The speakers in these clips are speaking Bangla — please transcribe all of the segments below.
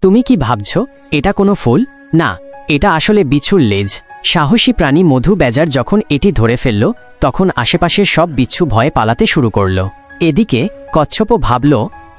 তুমি কি ভাবছ এটা কোনো ফুল? না, এটা আসলে বিচ্ছুর লেজ। সাহসী প্রাণী মধু বেজার যখন এটি ধরে ফেলল তখন আশেপাশের সব বিচ্ছু ভয়ে পালাতে শুরু করল। এদিকে কচ্ছপও ভাবল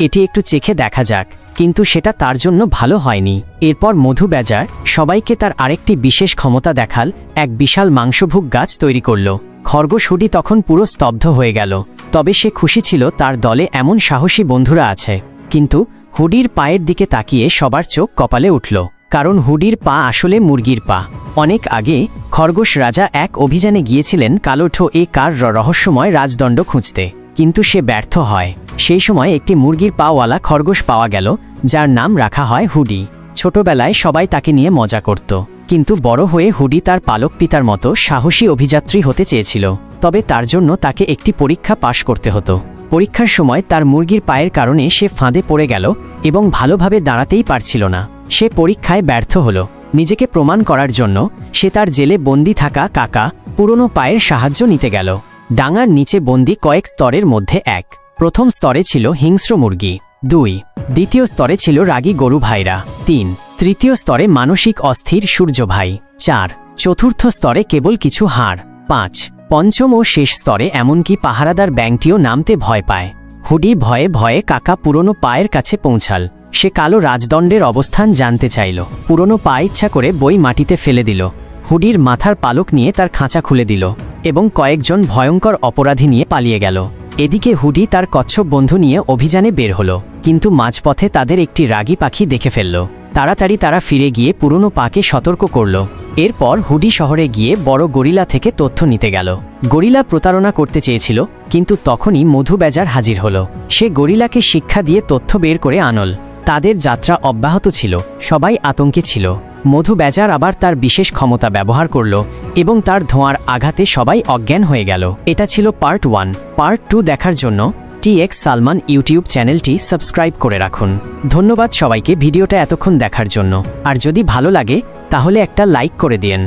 এটি একটু চেখে দেখা যাক, কিন্তু সেটা তার জন্য ভালো হয়নি। এরপর মধু বেজার সবাইকে তার আরেকটি বিশেষ ক্ষমতা দেখাল, এক বিশাল মাংসভুক গাছ তৈরি করল। খরগোশ হুডি তখন পুরো স্তব্ধ হয়ে গেল। তবে সে খুশি ছিল তার দলে এমন সাহসী বন্ধুরা আছে। কিন্তু হুডির পায়ের দিকে তাকিয়ে সবার চোখ কপালে উঠল, কারণ হুডির পা আসলে মুরগির পা। অনেক আগে খরগোশ রাজা এক অভিযানে গিয়েছিলেন কালোঠো এ কার রহস্যময় রাজদণ্ড খুঁজতে, কিন্তু সে ব্যর্থ হয়। সেই সময় একটি মুরগির পাওয়ালা খরগোশ পাওয়া গেল, যার নাম রাখা হয় হুডি। ছোটবেলায় সবাই তাকে নিয়ে মজা করত, কিন্তু বড় হয়ে হুডি তার পালক পিতার মতো সাহসী অভিযাত্রী হতে চেয়েছিল। তবে তার জন্য তাকে একটি পরীক্ষা পাশ করতে হতো। পরীক্ষার সময় তার মুরগির পায়ের কারণে সে ফাঁদে পড়ে গেল এবং ভালোভাবে দাঁড়াতেই পারছিল না। সে পরীক্ষায় ব্যর্থ হল। নিজেকে প্রমাণ করার জন্য সে তার জেলে বন্দি থাকা কাকা পুরনো পায়ের সাহায্য নিতে গেল। ডাঙার নিচে বন্দি কয়েক স্তরের মধ্যে এক। প্রথম স্তরে ছিল হিংস্র মুরগি, 2 দ্বিতীয় স্তরে ছিল রাগী গরু ভাইরা, 3 তৃতীয় স্তরে মানসিক অস্থির সূর্য ভাই, 4 চতুর্থ স্তরে কেবল কিছু হাড়, 5 পঞ্চম ও শেষ স্তরে এমনকি পাহারাদার ব্যাংকটিও নামতে ভয় পায়। হুডি ভয়ে ভয়ে কাকা পুরনো পায়ের কাছে পৌঁছাল। সে কালো রাজদণ্ডের অবস্থান জানতে চাইল। পুরনো পা ইচ্ছা করে বই মাটিতে ফেলে দিল। হুডির মাথার পালক নিয়ে তার খাঁচা খুলে দিল এবং কয়েকজন ভয়ঙ্কর অপরাধী নিয়ে পালিয়ে গেল। এদিকে হুডি তার কচ্ছপ বন্ধু নিয়ে অভিযানে বের হলো, কিন্তু মাঝপথে তাদের একটি রাগী পাখি দেখে ফেলল। তাড়াতাড়ি তারা ফিরে গিয়ে পুরনো পাকে সতর্ক করল। এরপর হুডি শহরে গিয়ে বড় গরিলা থেকে তথ্য নিতে গেল। গরিলা প্রতারণা করতে চেয়েছিল, কিন্তু তখনই মধু বেজার হাজির হলো। সে গরিলাকে শিক্ষা দিয়ে তথ্য বের করে আনল। তাদের যাত্রা অব্যাহত ছিল। সবাই আতঙ্কে ছিল। মধু বেজার আবার তার বিশেষ ক্ষমতা ব্যবহার করল এবং তার ধোঁয়ার আঘাতে সবাই অজ্ঞান হয়ে গেল। এটা ছিল পার্ট 1। পার্ট 2 দেখার জন্য TX সালমান ইউটিউব চ্যানেলটি সাবস্ক্রাইব করে রাখুন। ধন্যবাদ সবাইকে ভিডিওটা এতক্ষণ দেখার জন্য। আর যদি ভালো লাগে তাহলে একটা লাইক করে দিন।